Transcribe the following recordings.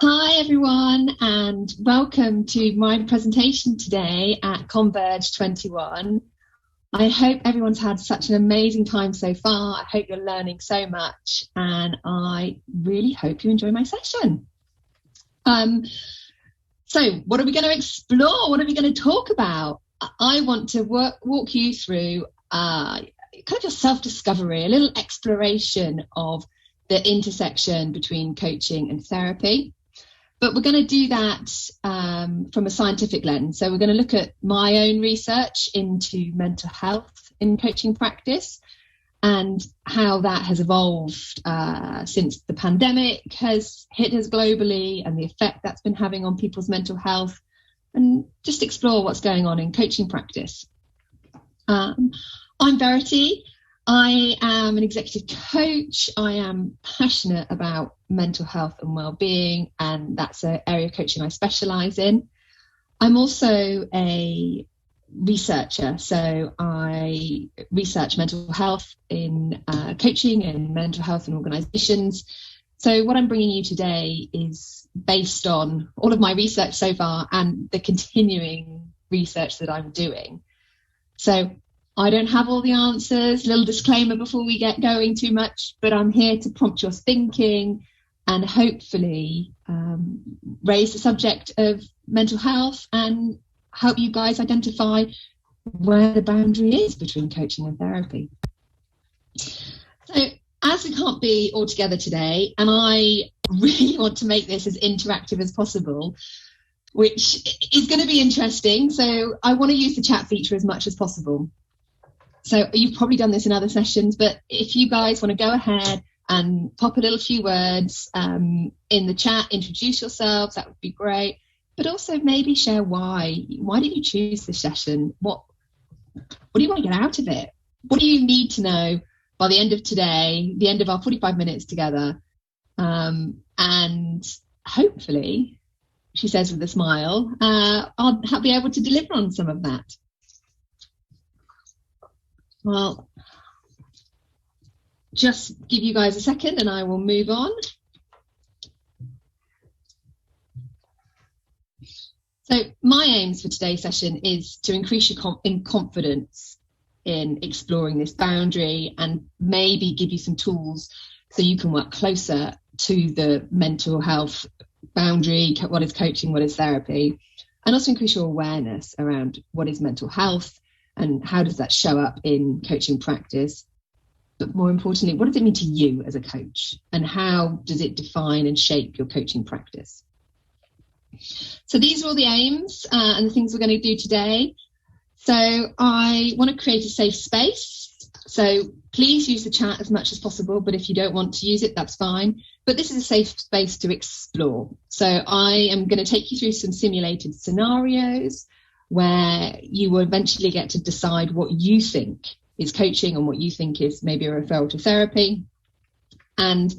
Hi everyone, and welcome to my presentation today at Converge 21. I hope everyone's had such an amazing time so far. I hope you're learning so much, and I really hope you enjoy my session. So what are we going to explore? What are we going to talk about? I want to walk you through kind of just self-discovery, a little exploration of the intersection between coaching and therapy. But we're going to do that from a scientific lens. So we're going to look at my own research into mental health in coaching practice and how that has evolved since the pandemic has hit us globally and the effect that's been having on people's mental health, and just explore what's going on in coaching practice. I'm Verity. I am an executive coach. I am passionate about mental health and well-being, and that's an area of coaching I specialise in. I'm also a researcher, so I research mental health in coaching and mental health in organisations. So what I'm bringing you today is based on all of my research so far and the continuing research that I'm doing. So I don't have all the answers, little disclaimer before we get going too much, but I'm here to prompt your thinking and hopefully raise the subject of mental health and help you guys identify where the boundary is between coaching and therapy. So as we can't be all together today, and I really want to make this as interactive as possible, which is going to be interesting, so I want to use the chat feature as much as possible. So you've probably done this in other sessions, but if you guys want to go ahead and pop a little few words in the chat, introduce yourselves, that would be great. But also maybe share why. Why did you choose this session? What do you want to get out of it? What do you need to know by the end of today, the end of our 45 minutes together? And hopefully, she says with a smile, I'll be able to deliver on some of that. Well, just give you guys a second and I will move on. So my aims for today's session is to increase your confidence in exploring this boundary and maybe give you some tools so you can work closer to the mental health boundary, what is coaching, what is therapy, and also increase your awareness around what is mental health and how does that show up in coaching practice. But more importantly, what does it mean to you as a coach, and how does it define and shape your coaching practice? So these are all the aims and the things we're going to do today. So I want to create a safe space. So please use the chat as much as possible, but if you don't want to use it, that's fine. But this is a safe space to explore. So I am going to take you through some simulated scenarios where you will eventually get to decide what you think is coaching and what you think is maybe a referral to therapy. And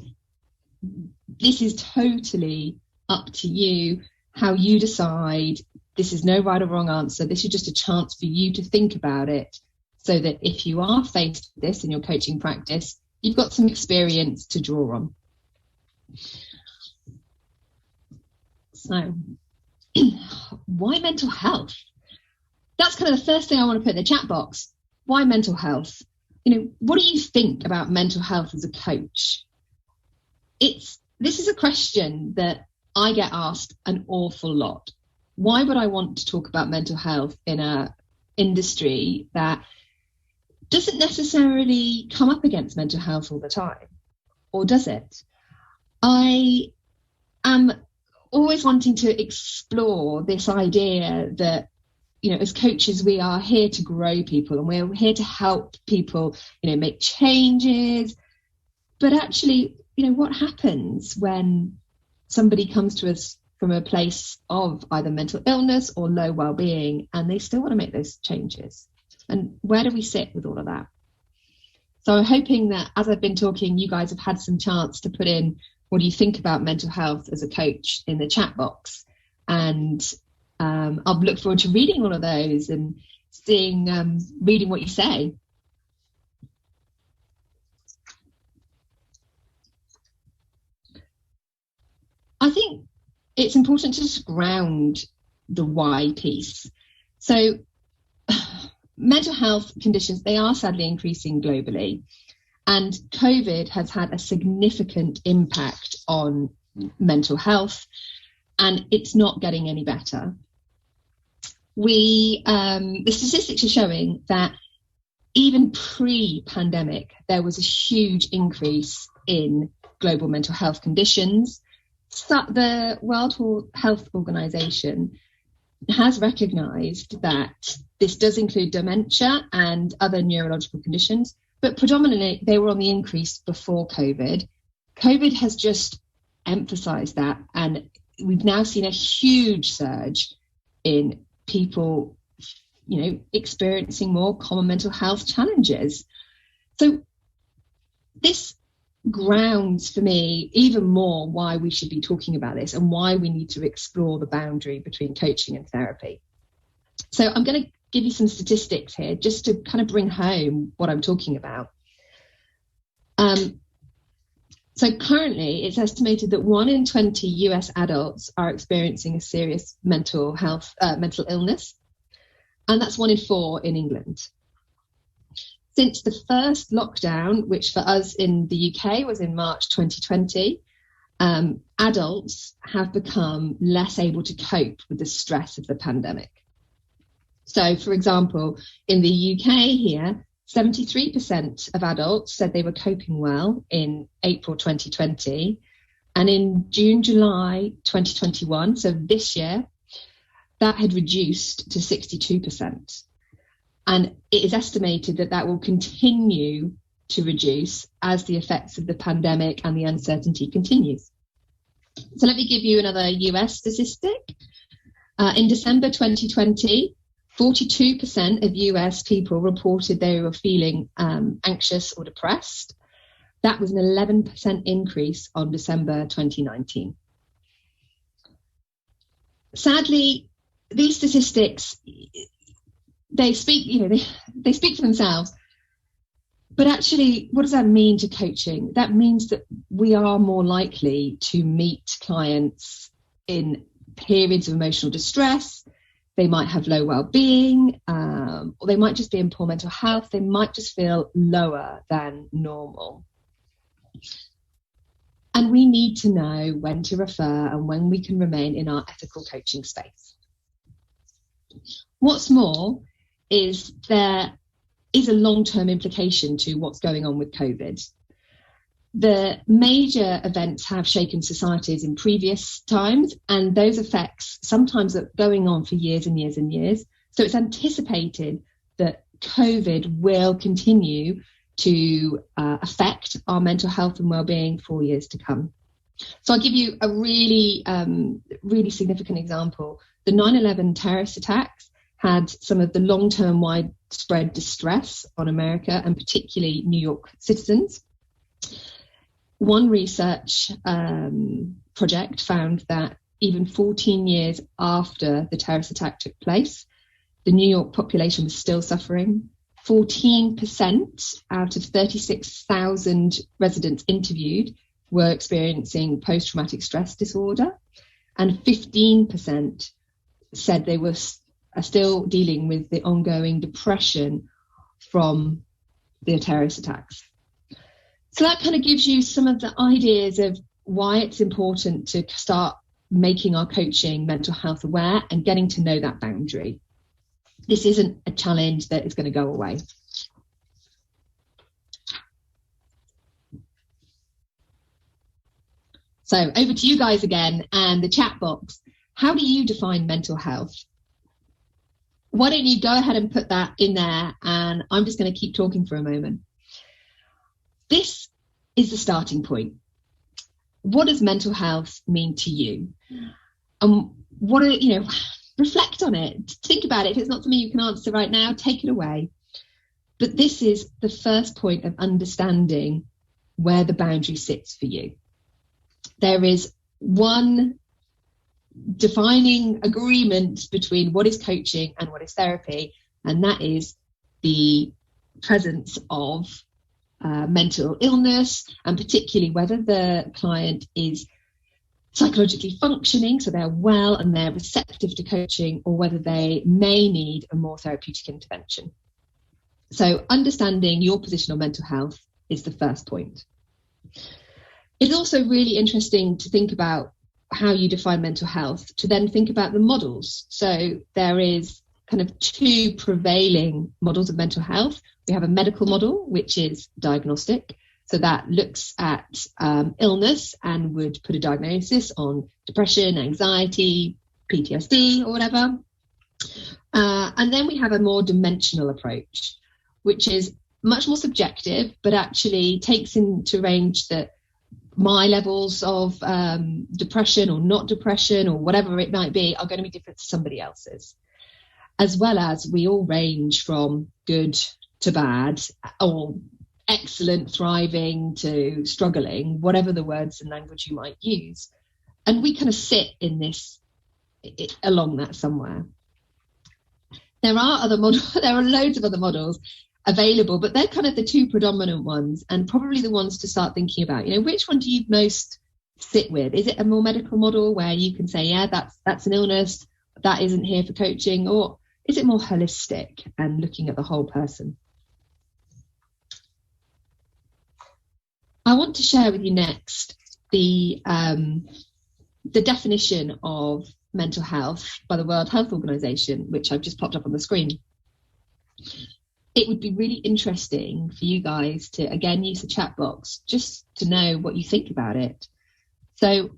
this is totally up to you, how you decide. This is no right or wrong answer. This is just a chance for you to think about it so that if you are faced with this in your coaching practice, you've got some experience to draw on. So, why mental health? That's kind of the first thing I want to put in the chat box. Why mental health? What do you think about mental health as a coach? This is a question that I get asked an awful lot. Why would I want to talk about mental health in an industry that doesn't necessarily come up against mental health all the time? Or does it? I am always wanting to explore this idea that, as coaches, we are here to grow people and we're here to help people, make changes. But actually, what happens when somebody comes to us from a place of either mental illness or low well-being and they still want to make those changes? And where do we sit with all of that? So I'm hoping that as I've been talking, you guys have had some chance to put in what do you think about mental health as a coach in the chat box. And I'll look forward to reading all of those and reading what you say. I think it's important to just ground the why piece. So mental health conditions, they are sadly increasing globally, and COVID has had a significant impact on mental health, and it's not getting any better. The statistics are showing that even pre-pandemic, there was a huge increase in global mental health conditions. So the World Health Organization has recognized that this does include dementia and other neurological conditions, but predominantly they were on the increase before COVID. COVID has just emphasized that, and we've now seen a huge surge in people, experiencing more common mental health challenges. So this grounds for me even more why we should be talking about this and why we need to explore the boundary between coaching and therapy. So I'm going to give you some statistics here just to kind of bring home what I'm talking about. So currently it's estimated that 1 in 20 US adults are experiencing a serious mental illness, and that's 1 in 4 in England. Since the first lockdown, which for us in the UK was in March 2020, adults have become less able to cope with the stress of the pandemic. So, for example, in the UK here, 73% of adults said they were coping well in April 2020. And in June, July 2021, so this year, that had reduced to 62%. And it is estimated that that will continue to reduce as the effects of the pandemic and the uncertainty continues. So let me give you another US statistic. In December 2020, 42% of US people reported they were feeling anxious or depressed. That was an 11% increase on December 2019. Sadly, these statistics, they speak, they speak for themselves. But actually, what does that mean to coaching? That means that we are more likely to meet clients in periods of emotional distress. They might have low well-being, or they might just be in poor mental health. They might just feel lower than normal. And we need to know when to refer and when we can remain in our ethical coaching space. What's more is there is a long-term implication to what's going on with COVID. The major events have shaken societies in previous times, and those effects sometimes are going on for years and years and years. So it's anticipated that COVID will continue to affect our mental health and well-being for years to come. So I'll give you a really significant example. The 9/11 terrorist attacks had some of the long-term widespread distress on America, and particularly New York citizens. One research project found that even 14 years after the terrorist attack took place, the New York population was still suffering. 14% out of 36,000 residents interviewed were experiencing post-traumatic stress disorder, and 15% said they are still dealing with the ongoing depression from the terrorist attacks. So that kind of gives you some of the ideas of why it's important to start making our coaching mental health aware and getting to know that boundary. This isn't a challenge that is going to go away. So over to you guys again and the chat box. How do you define mental health? Why don't you go ahead and put that in there, and I'm just going to keep talking for a moment. This is the starting point. What does mental health mean to you? Reflect on it. Think about it. If it's not something you can answer right now, take it away. But this is the first point of understanding where the boundary sits for you. There is one defining agreement between what is coaching and what is therapy, and that is the presence of mental illness, and particularly whether the client is psychologically functioning, so they're well and they're receptive to coaching, or whether they may need a more therapeutic intervention. So understanding your position on mental health is the first point. It's also really interesting to think about how you define mental health, to then think about the models. So there is kind of two prevailing models of mental health. We have a medical model, which is diagnostic. So that looks at illness and would put a diagnosis on depression, anxiety, PTSD or whatever. And then we have a more dimensional approach, which is much more subjective, but actually takes into range that my levels of depression or not depression or whatever it might be are going to be different to somebody else's. As well as we all range from good to bad, or excellent, thriving to struggling, whatever the words and language you might use. And we kind of sit in this, along that somewhere. There are other models, there are loads of other models available, but they're kind of the two predominant ones, and probably the ones to start thinking about. You know, which one do you most sit with? Is it a more medical model where you can say, yeah, that's an illness, that isn't here for coaching, or is it more holistic and looking at the whole person? I want to share with you next the definition of mental health by the World Health Organization, which I've just popped up on the screen. It would be really interesting for you guys to, again, use the chat box just to know what you think about it. So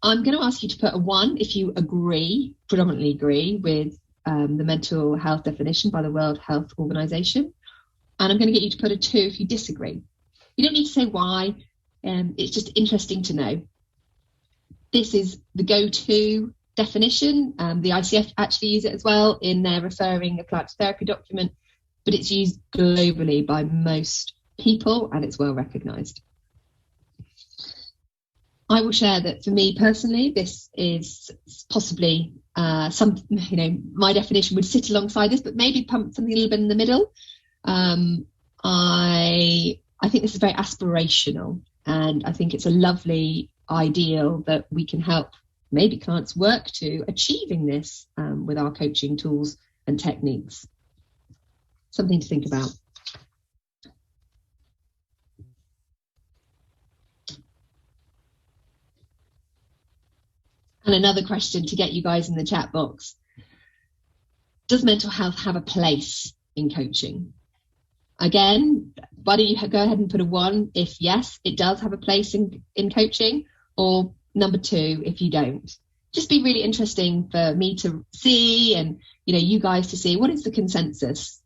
I'm going to ask you to put a 1 if you agree, predominantly agree with the mental health definition by the World Health Organization. And I'm going to get you to put a 2 if you disagree. You don't need to say why. It's just interesting to know. This is the go-to definition. The ICF actually use it as well in their referring applied to therapy document, but it's used globally by most people and it's well recognised. I will share that for me personally, this is possibly my definition would sit alongside this, but maybe pump something a little bit in the middle. I think this is very aspirational, and I think it's a lovely ideal that we can help maybe clients work to achieving this with our coaching tools and techniques. Something to think about. And another question to get you guys in the chat box. Does mental health have a place in coaching? Again, why don't you go ahead and put a 1 if yes, it does have a place in coaching, or number 2 if you don't. Just be really interesting for me to see, and you guys to see, what is the consensus?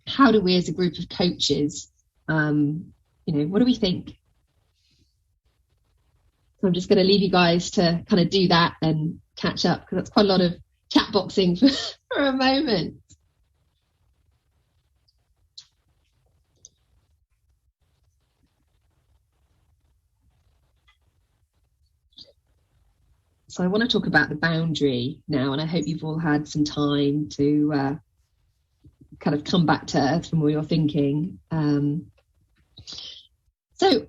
How do we as a group of coaches, what do we think? So I'm just going to leave you guys to kind of do that and catch up, because that's quite a lot of chat boxing for a moment. So I want to talk about the boundary now, and I hope you've all had some time to kind of come back to earth from where you're thinking. So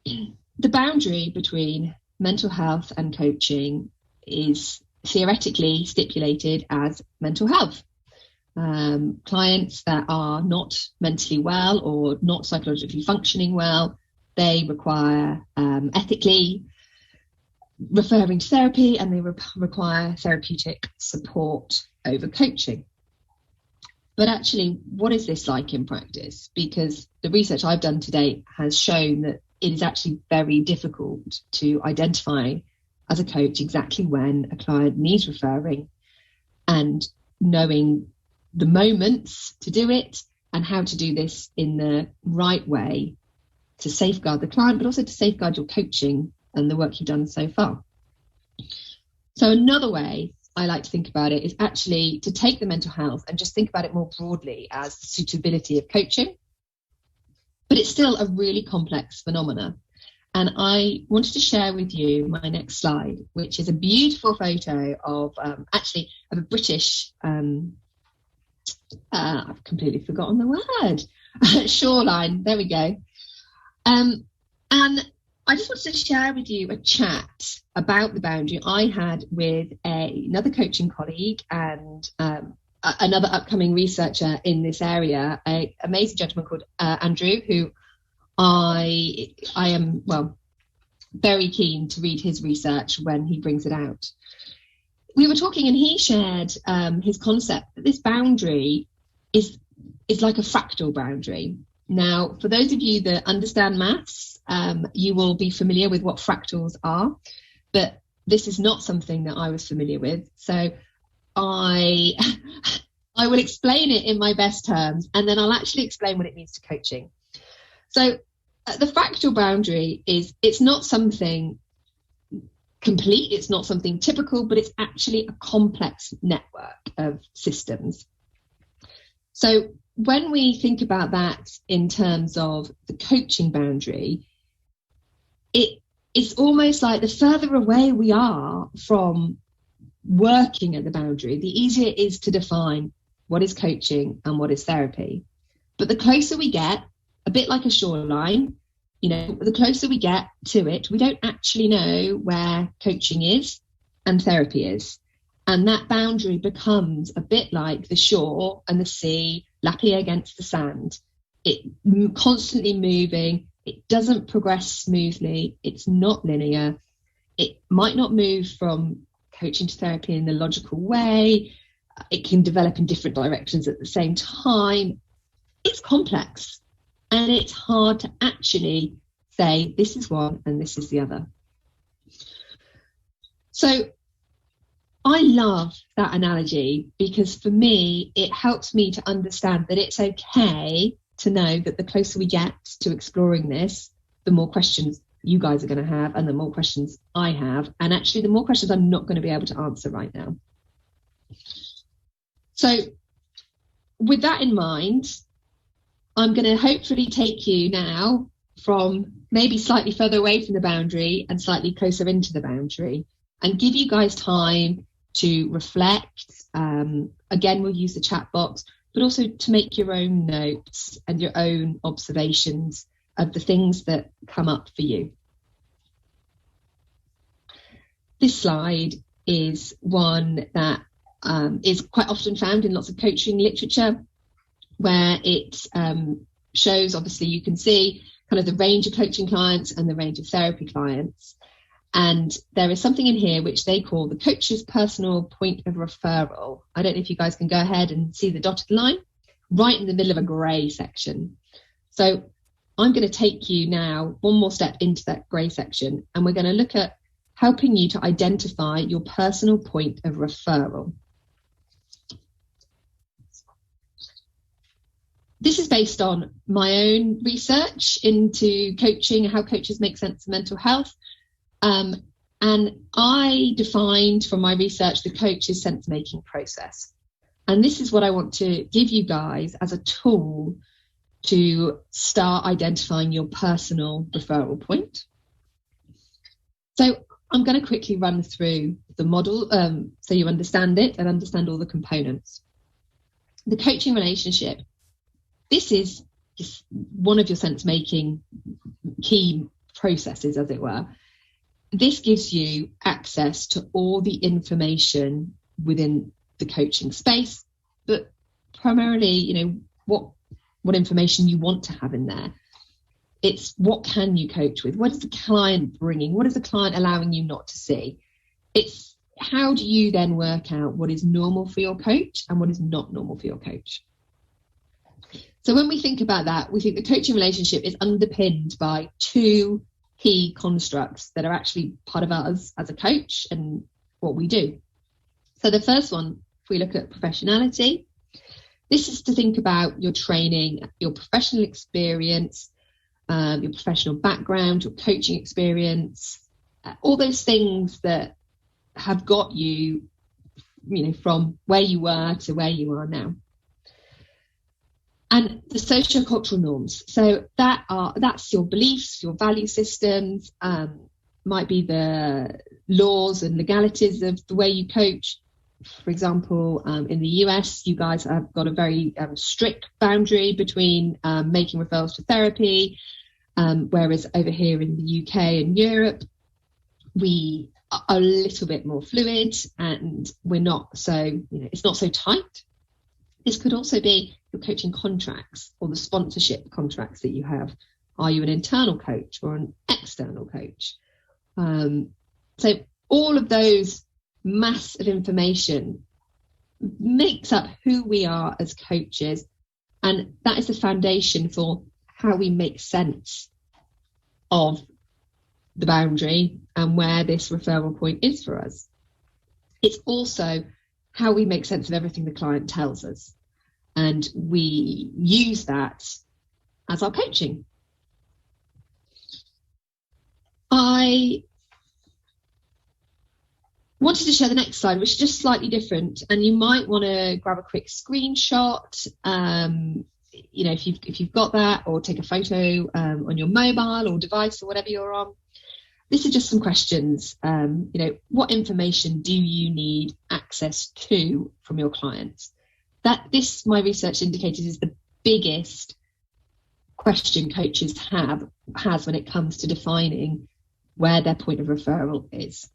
the boundary between mental health and coaching is theoretically stipulated as mental health. Clients that are not mentally well or not psychologically functioning well, they require ethically referring to therapy, and they require therapeutic support over coaching. But actually, what is this like in practice? Because the research I've done to date has shown that it is actually very difficult to identify as a coach exactly when a client needs referring, and knowing the moments to do it and how to do this in the right way to safeguard the client, but also to safeguard your coaching and the work you've done so far. So another way I like to think about it is actually to take the mental health and just think about it more broadly as the suitability of coaching. But it's still a really complex phenomena. And I wanted to share with you my next slide, which is a beautiful photo of a British, I've completely forgotten the word, shoreline. There we go. And I just wanted to share with you a chat about the boundary I had with another coaching colleague and another upcoming researcher in this area, an amazing gentleman called Andrew, who I am, well, very keen to read his research when he brings it out. We were talking and he shared his concept that this boundary is like a fractal boundary. Now, for those of you that understand maths, you will be familiar with what fractals are, but this is not something that I was familiar with. So I will explain it in my best terms, and then I'll actually explain what it means to coaching. So the fractal boundary it's not something complete, it's not something typical, but it's actually a complex network of systems. So when we think about that in terms of the coaching boundary, it's almost like the further away we are from working at the boundary, the easier it is to define what is coaching and what is therapy. But the closer we get, a bit like a shoreline, the closer we get to it, we don't actually know where coaching is and therapy is. And that boundary becomes a bit like the shore and the sea lapping against the sand. It constantly moving. It doesn't progress smoothly. It's not linear. It might not move from coaching to therapy in the logical way. It can develop in different directions at the same time. It's complex, and it's hard to actually say this is one and this is the other. So I love that analogy because for me, it helps me to understand that it's okay to know that the closer we get to exploring this, the more questions you guys are going to have and the more questions I have. And actually, the more questions I'm not going to be able to answer right now. So with that in mind, I'm going to hopefully take you now from maybe slightly further away from the boundary and slightly closer into the boundary and give you guys time to reflect. Again, we'll use the chat box, but also to make your own notes and your own observations of the things that come up for you. This slide is one that is quite often found in lots of coaching literature, where it shows, obviously you can see kind of the range of coaching clients and the range of therapy clients. And there is something in here which they call the coach's personal point of referral. I don't know if you guys can go ahead and see the dotted line right in the middle of a grey section. So I'm going to take you now one more step into that grey section, and we're going to look at helping you to identify your personal point of referral. This is based on my own research into coaching and how coaches make sense of mental health. And I defined from my research the coach's sense-making process. And this is what I want to give you guys as a tool to start identifying your personal referral point. So I'm going to quickly run through the model so you understand it and understand all the components. The coaching relationship. This is just one of your sense-making key processes, as it were. This gives you access to all the information within the coaching space, but primarily, what information you want to have in there. It's what can you coach with? What is the client bringing? What is the client allowing you not to see? It's how do you then work out what is normal for your coach and what is not normal for your coach? So when we think about that, we think the coaching relationship is underpinned by two key constructs that are actually part of us as a coach and what we do. So the first one, if we look at professionality, this is to think about your training, your professional experience, your professional background, your coaching experience, all those things that have got you, from where you were to where you are now. And the socio-cultural norms. So that's your beliefs, your value systems, might be the laws and legalities of the way you coach. For example, in the US, you guys have got a very strict boundary between making referrals to therapy Whereas over here in the UK and Europe, we are a little bit more fluid, and we're not so, it's not so tight. This could also be your coaching contracts or the sponsorship contracts that you have. Are you an internal coach or an external coach? So all of those mass of information makes up who we are as coaches, and that is the foundation for how we make sense of the boundary and where this referral point is for us. It's also how we make sense of everything the client tells us, and we use that as our coaching. I wanted to share the next slide, which is just slightly different, and you might want to grab a quick screenshot, if you've got that, or take a photo on your mobile or device or whatever you're on. This is just some questions. What information do you need access to from your clients? My research indicated, is the biggest question coaches has when it comes to defining where their point of referral is.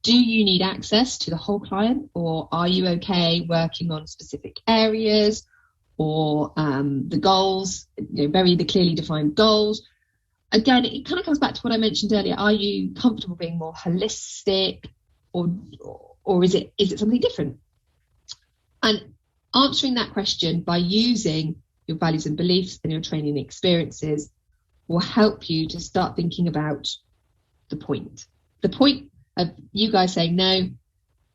Do you need access to the whole client, or are you okay working on specific areas, or the goals, the clearly defined goals? Again, it kind of comes back to what I mentioned earlier. Are you comfortable being more holistic, or is it something different? And answering that question by using your values and beliefs and your training experiences will help you to start thinking about the point. The point of you guys saying, no,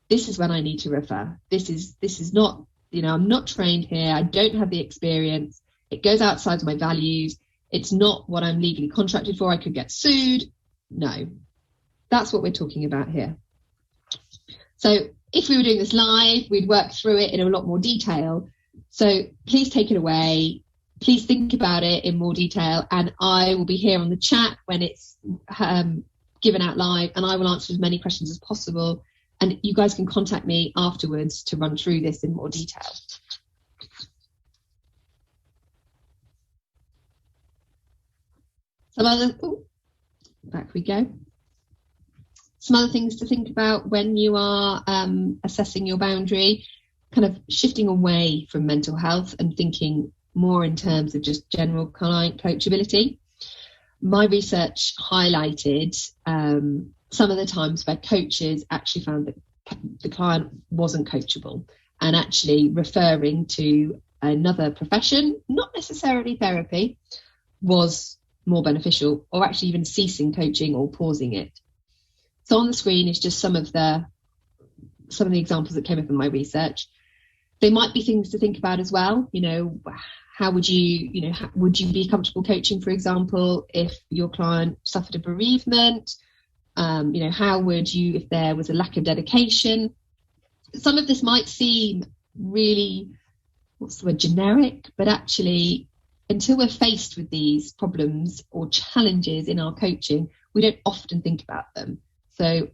this is when I need to refer. This is not, I'm not trained here. I don't have the experience. It goes outside my values. It's not what I'm legally contracted for. I could get sued. No, that's what we're talking about here. So if we were doing this live, we'd work through it in a lot more detail. So please take it away. Please think about it in more detail. And I will be here on the chat when it's given out live, and I will answer as many questions as possible. And you guys can contact me afterwards to run through this in more detail. Back we go. Some other things to think about when you are assessing your boundary, kind of shifting away from mental health and thinking more in terms of just general client coachability. My research highlighted some of the times where coaches actually found that the client wasn't coachable, and actually referring to another profession, not necessarily therapy, was more beneficial, or actually even ceasing coaching or pausing it. So on the screen is just some of the examples that came up in my research. They might be things to think about as well. How would you, would you be comfortable coaching, for example, if your client suffered a bereavement? How would you, if there was a lack of dedication? Some of this might seem really, generic, but actually, until we're faced with these problems or challenges in our coaching, we don't often think about them. So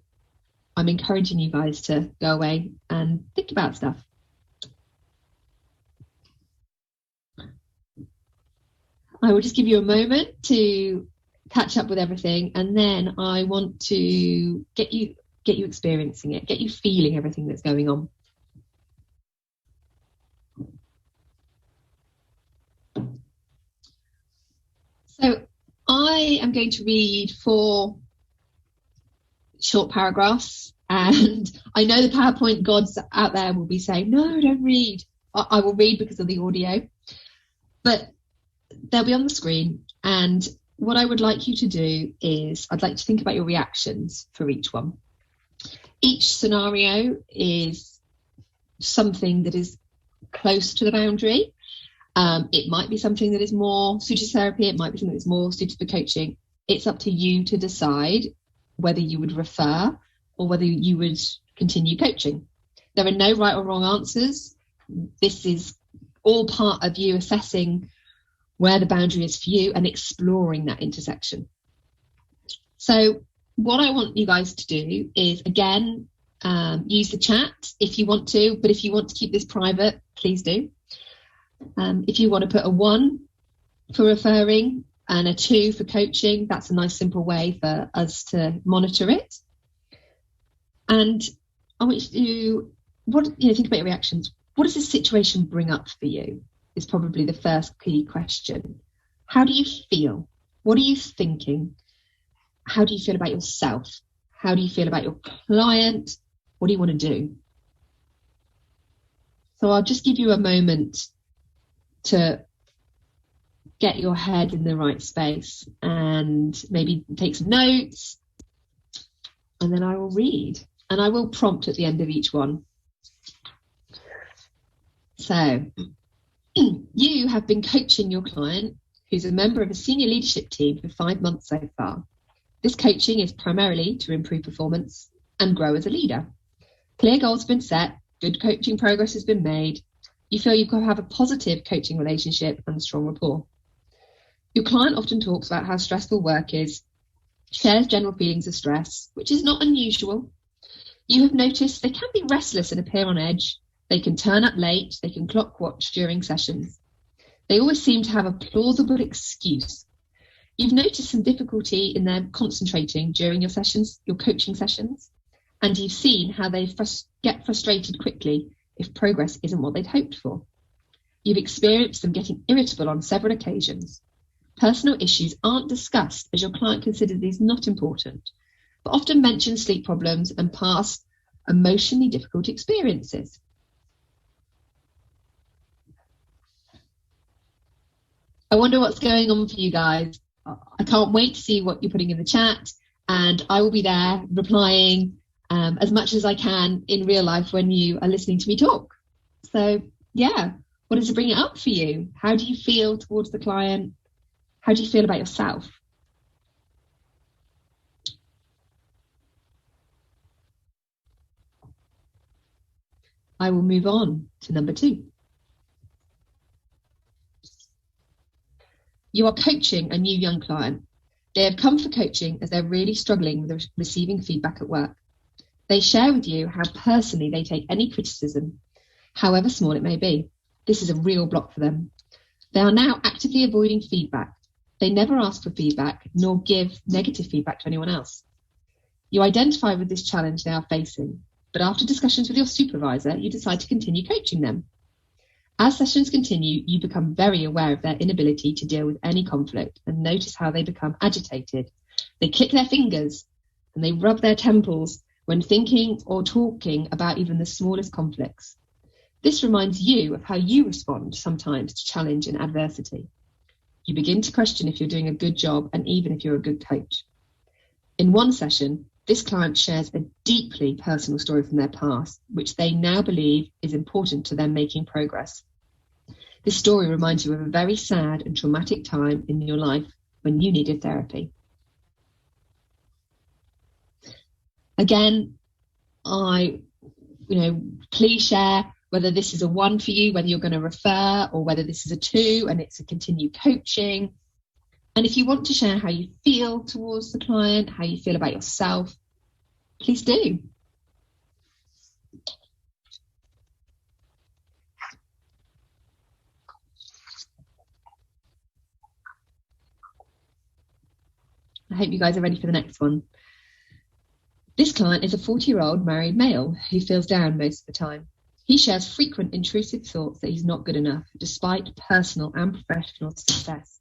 I'm encouraging you guys to go away and think about stuff. I will just give you a moment to catch up with everything, and then I want to get you experiencing it, get you feeling everything that's going on. So I am going to read 4 short paragraphs, and I know the PowerPoint gods out there will be saying, no, don't read. I will read because of the audio, but they'll be on the screen. And what I would like you to do is, I'd like to think about your reactions for each one. Each scenario is something that is close to the boundary. It might be something that is more suited to therapy. It might be something that's more suited for coaching. It's up to you to decide whether you would refer or whether you would continue coaching. There are no right or wrong answers. This is all part of you assessing where the boundary is for you and exploring that intersection. So what I want you guys to do is, again, use the chat if you want to, but if you want to keep this private, please do. If you want to put a 1 for referring, and a 2 for coaching. That's a nice simple way for us to monitor it. And I want you to think about your reactions. What does this situation bring up for you? Is probably the first key question. How do you feel? What are you thinking? How do you feel about yourself? How do you feel about your client? What do you want to do? So I'll just give you a moment to get your head in the right space and maybe take some notes, and then I will read, and I will prompt at the end of each one. So you have been coaching your client, who's a member of a senior leadership team, for 5 months so far. This coaching is primarily to improve performance and grow as a leader. Clear goals have been set, good coaching progress has been made. You feel you've got to have a positive coaching relationship and strong rapport. Your client often talks about how stressful work is, shares general feelings of stress, which is not unusual. You have noticed they can be restless and appear on edge. They can turn up late, they can clock watch during sessions. They always seem to have a plausible excuse. You've noticed some difficulty in them concentrating during your sessions, your coaching sessions, and you've seen how they get frustrated quickly if progress isn't what they'd hoped for. You've experienced them getting irritable on several occasions. Personal issues aren't discussed as your client considers these not important, but often mention sleep problems and past emotionally difficult experiences. I wonder what's going on for you guys. I can't wait to see what you're putting in the chat, and I will be there replying as much as I can in real life when you are listening to me talk. So yeah, what does it bring it up for you? How do you feel towards the client? How do you feel about yourself? I will move on to number 2. You are coaching a new young client. They have come for coaching as they're really struggling with receiving feedback at work. They share with you how personally they take any criticism, however small it may be. This is a real block for them. They are now actively avoiding feedback. They never ask for feedback nor give negative feedback to anyone else. You identify with this challenge they are facing, but after discussions with your supervisor, you decide to continue coaching them. As sessions continue, you become very aware of their inability to deal with any conflict and notice how they become agitated. They click their fingers and they rub their temples when thinking or talking about even the smallest conflicts. This reminds you of how you respond sometimes to challenge and adversity. You begin to question if you're doing a good job and even if you're a good coach. In one session, this client shares a deeply personal story from their past, which they now believe is important to them making progress. This story reminds you of a very sad and traumatic time in your life when you needed therapy. Again, please share whether this is a 1 for you, whether you're going to refer, or whether this is a 2 and it's a continued coaching. And if you want to share how you feel towards the client, how you feel about yourself, please do. I hope you guys are ready for the next one. This client is a 40-year-old married male who feels down most of the time. He shares frequent intrusive thoughts that he's not good enough, despite personal and professional success.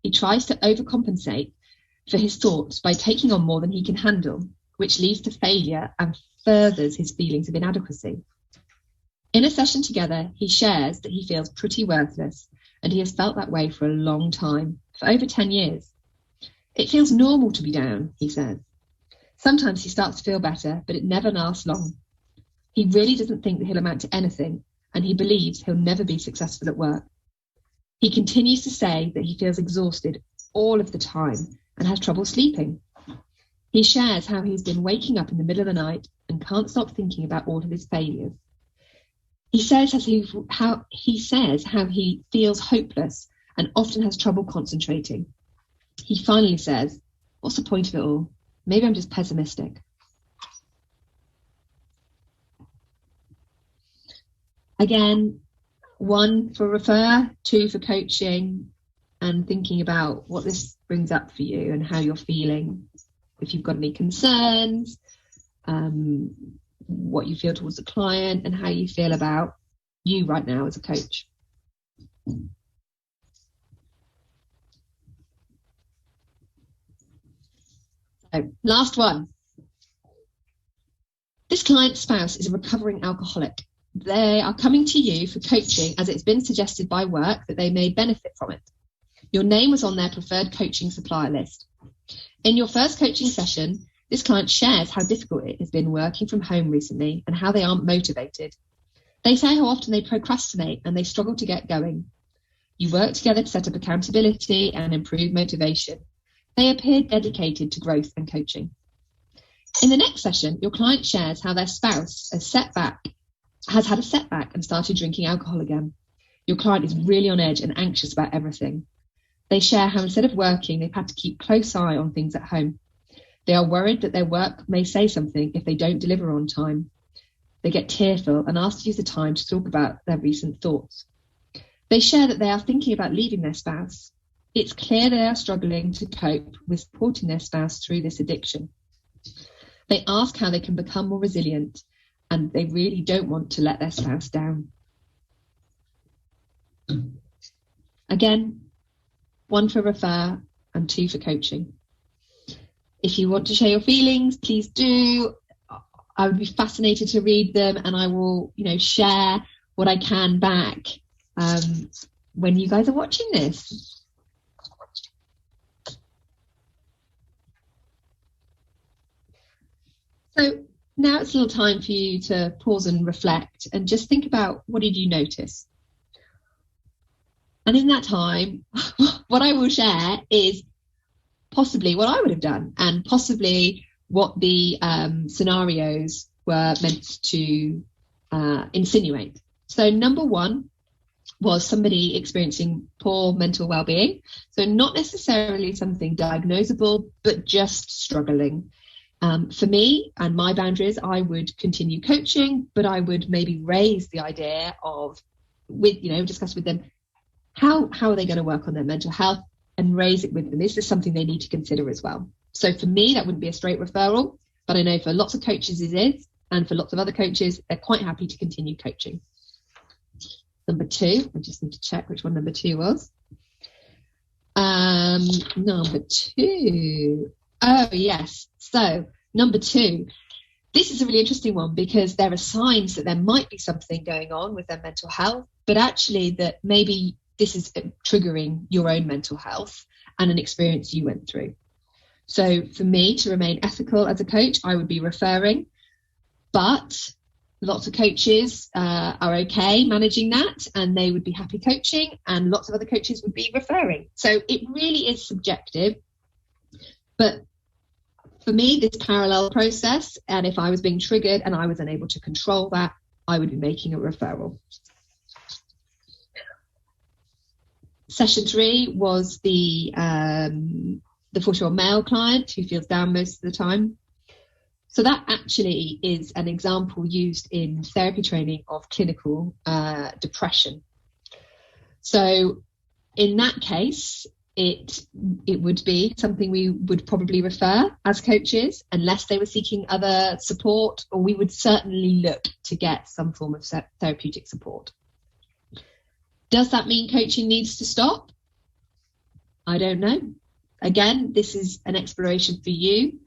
He tries to overcompensate for his thoughts by taking on more than he can handle, which leads to failure and furthers his feelings of inadequacy. In a session together, he shares that he feels pretty worthless, and he has felt that way for a long time, for over 10 years. It feels normal to be down, he says. Sometimes he starts to feel better, but it never lasts long. He really doesn't think that he'll amount to anything, and he believes he'll never be successful at work. He continues to say that he feels exhausted all of the time and has trouble sleeping. He shares how he's been waking up in the middle of the night and can't stop thinking about all of his failures. He says how he feels hopeless and often has trouble concentrating. He finally says, "What's the point of it all? Maybe I'm just pessimistic." Again, 1 for refer, 2 for coaching, and thinking about what this brings up for you and how you're feeling, if you've got any concerns, what you feel towards the client, and how you feel about you right now as a coach. So, last one. This client's spouse is a recovering alcoholic. They are coming to you for coaching as it's been suggested by work that they may benefit from it. Your name was on their preferred coaching supplier list. In your first coaching session, this client shares how difficult it has been working from home recently and how they aren't motivated. They say how often they procrastinate and they struggle to get going. You work together to set up accountability and improve motivation. They appear dedicated to growth and coaching. In the next session, your client shares how their spouse has had a setback and started drinking alcohol again. Your client is really on edge and anxious about everything. They share how instead of working, they've had to keep close eye on things at home. They are worried that their work may say something if they don't deliver on time. They get tearful and ask to use the time to talk about their recent thoughts. They share that they are thinking about leaving their spouse. It's clear they are struggling to cope with supporting their spouse through this addiction. They ask how they can become more resilient, and they really don't want to let their spouse down. Again, 1 for refer and 2 for coaching. If you want to share your feelings, please do. I would be fascinated to read them, and I will, share what I can back when you guys are watching this. So now it's a little time for you to pause and reflect and just think about, what did you notice? And in that time, what I will share is possibly what I would have done, and possibly what the scenarios were meant to insinuate. So number 1 was somebody experiencing poor mental well-being. So not necessarily something diagnosable, but just struggling. For me and my boundaries, I would continue coaching, but I would maybe raise the idea of, discuss with them, how are they going to work on their mental health, and raise it with them. Is this something they need to consider as well? So for me, that wouldn't be a straight referral, but I know for lots of coaches it is, and for lots of other coaches, they're quite happy to continue coaching. Number 2, I just need to check which one number 2 was. Number 2. Oh, yes. So number 2, this is a really interesting one, because there are signs that there might be something going on with their mental health, but actually that maybe this is triggering your own mental health and an experience you went through. So for me, to remain ethical as a coach, I would be referring, but lots of coaches are okay managing that, and they would be happy coaching, and lots of other coaches would be referring. So it really is subjective. But for me, this parallel process, and if I was being triggered and I was unable to control that, I would be making a referral. Session 3 was the 40-year-old male client who feels down most of the time. So that actually is an example used in therapy training of clinical depression. So in that case, it would be something we would probably refer as coaches, unless they were seeking other support, or we would certainly look to get some form of therapeutic support. Does that mean coaching needs to stop? I don't know. Again, this is an exploration for you,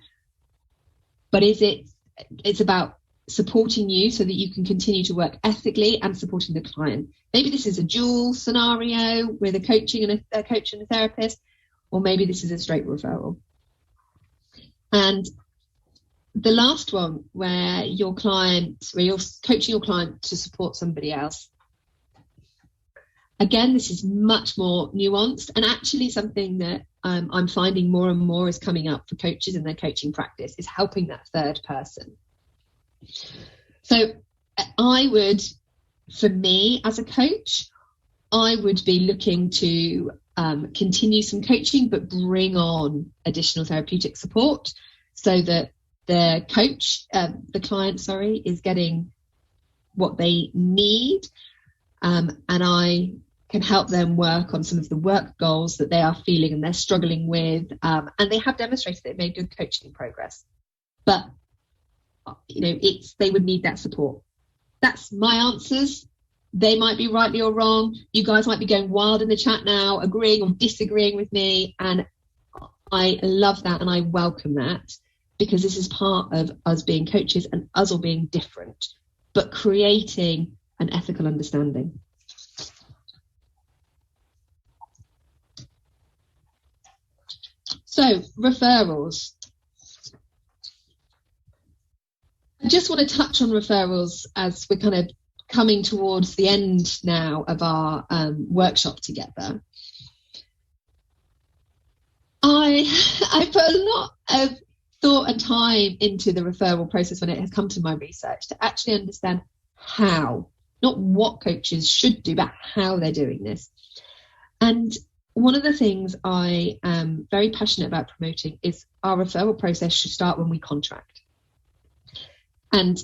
but it's about supporting you so that you can continue to work ethically and supporting the client. Maybe this is a dual scenario with a coach and a therapist, or maybe this is a straight referral. And the last one, where you're coaching your client to support somebody else. Again, this is much more nuanced, and actually something that I'm finding more and more is coming up for coaches in their coaching practice, is helping that third person. So for me as a coach, I would be looking to continue some coaching, but bring on additional therapeutic support so that the client, is getting what they need. And I can help them work on some of the work goals that they are feeling and they're struggling with. And they have demonstrated they've made good coaching progress. But, they would need that support. That's my answers. They might be rightly or wrong. You guys might be going wild in the chat now, agreeing or disagreeing with me. And I love that and I welcome that, because this is part of us being coaches and us all being different, but creating an ethical understanding. So, referrals. I just want to touch on referrals as we're kind of coming towards the end now of our workshop together. I put a lot of thought and time into the referral process when it has come to my research to actually understand how, not what coaches should do, but how they're doing this. And one of the things I am very passionate about promoting is our referral process should start when we contract. And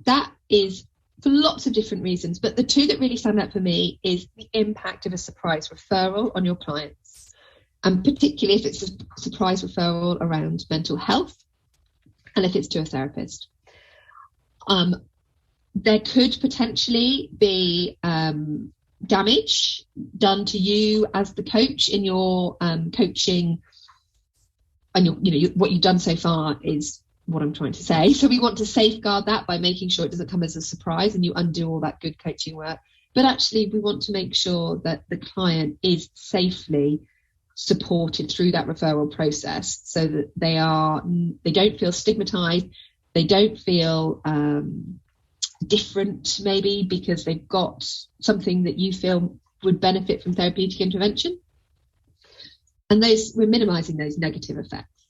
that is for lots of different reasons, but the two that really stand out for me is the impact of a surprise referral on your clients, and particularly if it's a surprise referral around mental health and if it's to a therapist. There could potentially be damage done to you as the coach in your coaching, and what you've done so far is what I'm trying to say. So we want to safeguard that by making sure it doesn't come as a surprise and you undo all that good coaching work. But actually, we want to make sure that the client is safely supported through that referral process, so that they don't feel stigmatized, they don't feel different maybe because they've got something that you feel would benefit from therapeutic intervention. And we're minimizing those negative effects.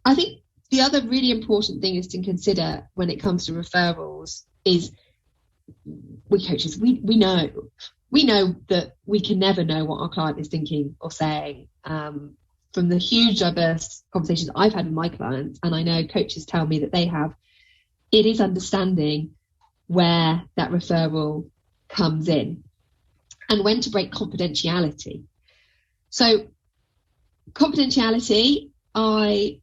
I think the other really important thing is to consider when it comes to referrals is we coaches, we know that we can never know what our client is thinking or saying. From the huge diverse conversations I've had with my clients, and I know coaches tell me that they have, it is understanding where that referral comes in and when to break confidentiality. So confidentiality, I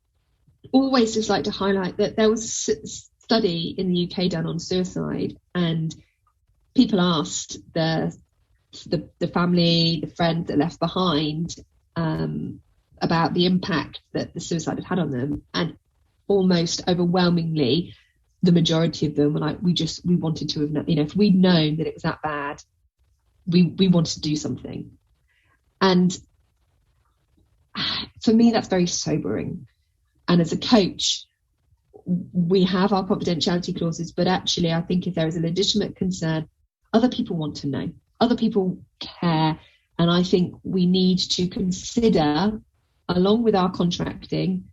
always just like to highlight that there was a study in the UK done on suicide, and people asked the family, the friend that left behind, about the impact that the suicide had on them, and almost overwhelmingly the majority of them were like, we wanted to have, if we'd known that it was that bad, we wanted to do something. And for me, that's very sobering. And as a coach, we have our confidentiality clauses, but actually I think if there is a legitimate concern, other people want to know, other people care. And I think we need to consider, along with our contracting,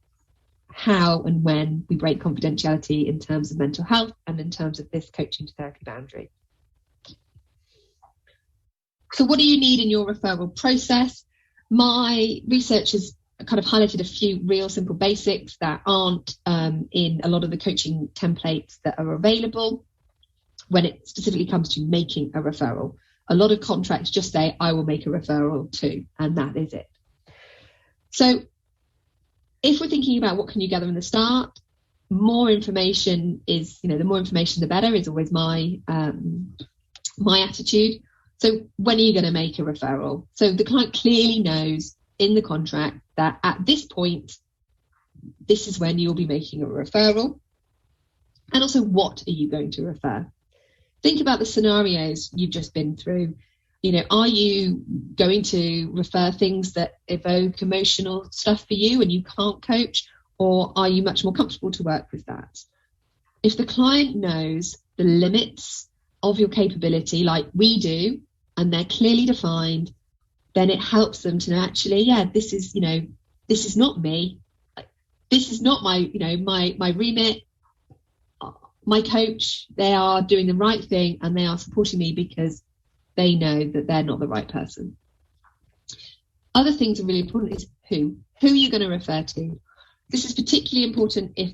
how and when we break confidentiality in terms of mental health and in terms of this coaching to therapy boundary. So what do you need in your referral process? My research has kind of highlighted a few real simple basics that aren't in a lot of the coaching templates that are available when it specifically comes to making a referral. A lot of contracts just say, I will make a referral to, and that is it. So if we're thinking about what can you gather in the start, more information is, the more information the better is always my attitude. So when are you going to make a referral? So the client clearly knows in the contract that at this point, this is when you'll be making a referral. And also, what are you going to refer? Think about the scenarios you've just been through. Are you going to refer things that evoke emotional stuff for you and you can't coach, or are you much more comfortable to work with that? If the client knows the limits of your capability, like we do, and they're clearly defined, then it helps them to know, actually, this is not me. This is not my remit. My coach, they are doing the right thing and they are supporting me because they know that they're not the right person. Other things are really important is who are you going to refer to? This is particularly important if,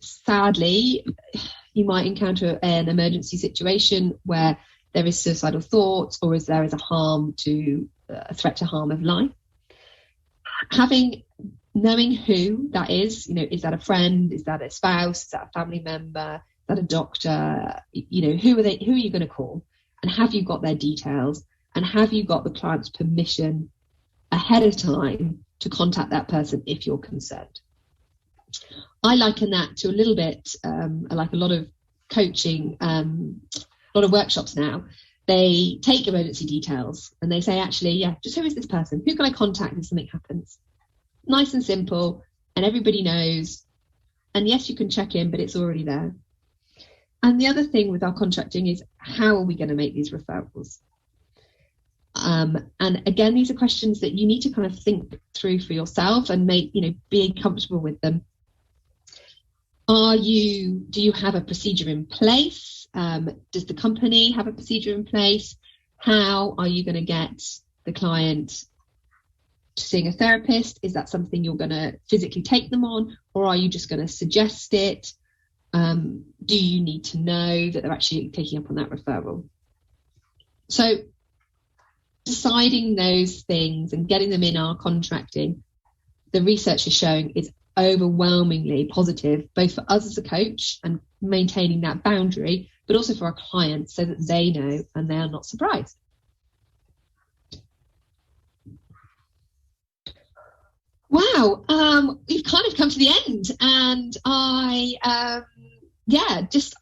sadly, you might encounter an emergency situation where there is suicidal thoughts, or is there is a harm to a threat to harm of life. Knowing who that is, is that a friend, is that a spouse, is that a family member, is that a doctor, who are you going to call, and have you got their details, and have you got the client's permission ahead of time to contact that person if you're concerned. I liken that to a little bit like a lot of coaching, a lot of workshops now. They take emergency details and they say, actually, just who is this person? Who can I contact if something happens? Nice and simple, and everybody knows. And yes, you can check in, but it's already there. And the other thing with our contracting is, how are we going to make these referrals? And again, these are questions that you need to kind of think through for yourself and be comfortable with them. Do you have a procedure in place? Does the company have a procedure in place? How are you going to get the client to seeing a therapist? Is that something you're going to physically take them on, or are you just going to suggest it? Do you need to know that they're actually taking up on that referral? So deciding those things and getting them in our contracting, the research is showing, is overwhelmingly positive, both for us as a coach and maintaining that boundary, but also for our clients, so that they know and they are not surprised. Wow, we've kind of come to the end, and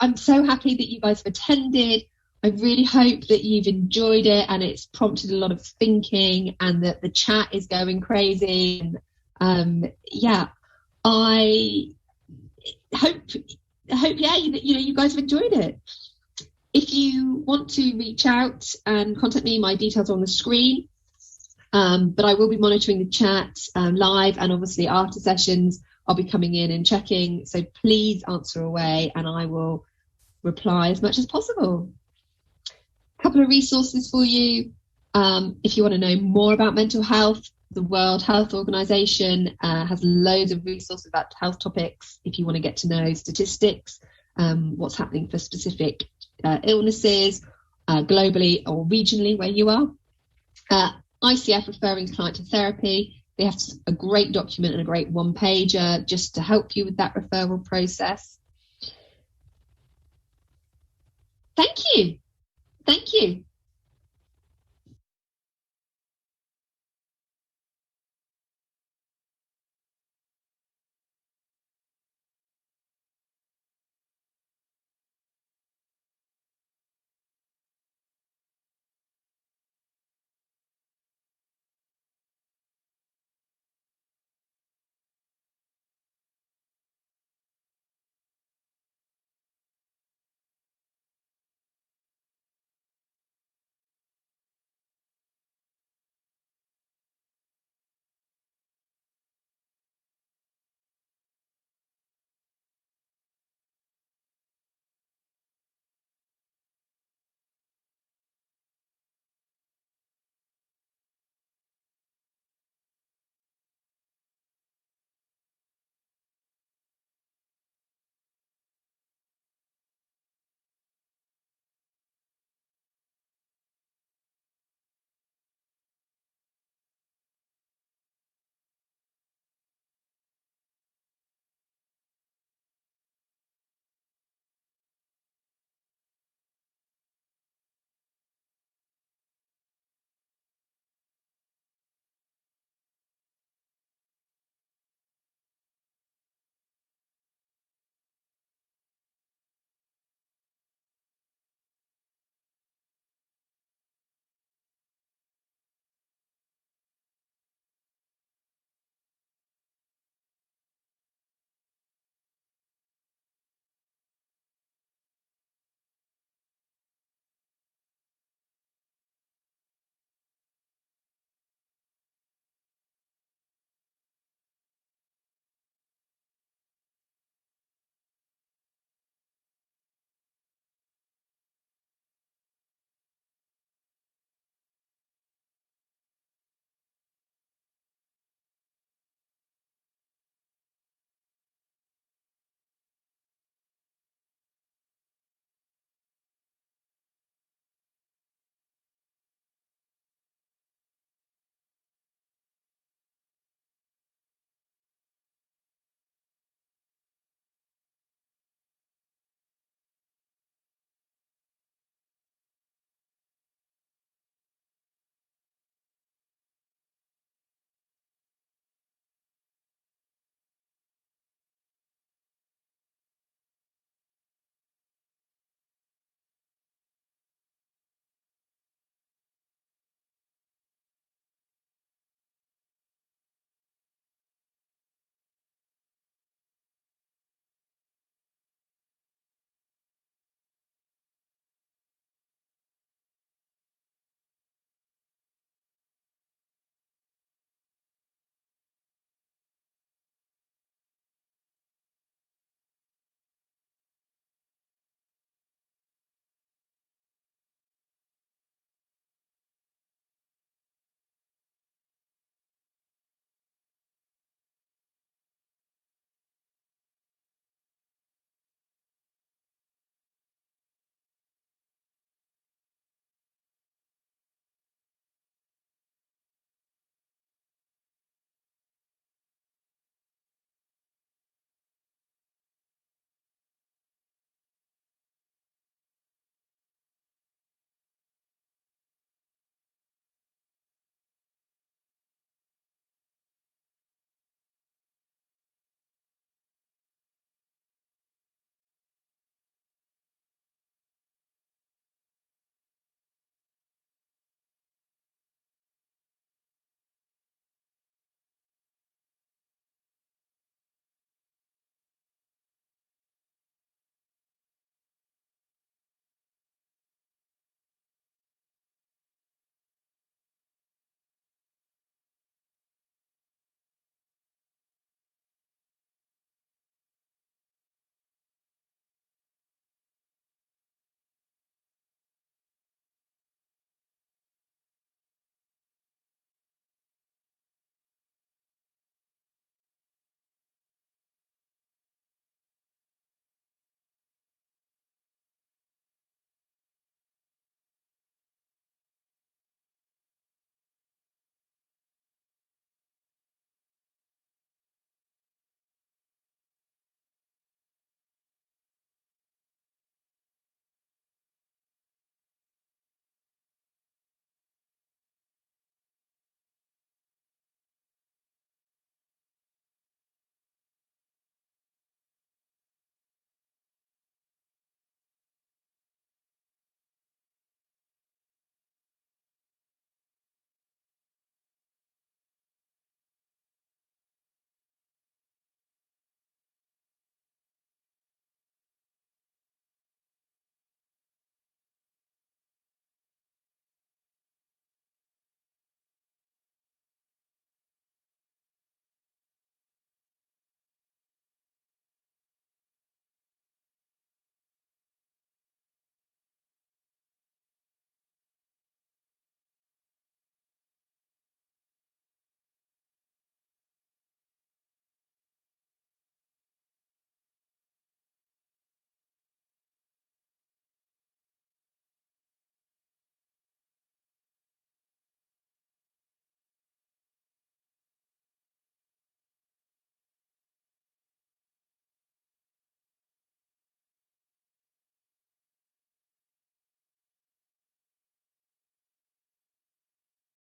I'm so happy that you guys have attended. I really hope that you've enjoyed it and it's prompted a lot of thinking, and that the chat is going crazy. And I hope you guys have enjoyed it. If you want to reach out and contact me, my details are on the screen. But I will be monitoring the chat live, and obviously after sessions I'll be coming in and checking. So please answer away and I will reply as much as possible. A couple of resources for you. If you want to know more about mental health, the World Health Organization has loads of resources about health topics. If you want to get to know statistics, what's happening for specific illnesses globally or regionally where you are. ICF, referring client to therapy. They have a great document and a great one-pager just to help you with that referral process. Thank you.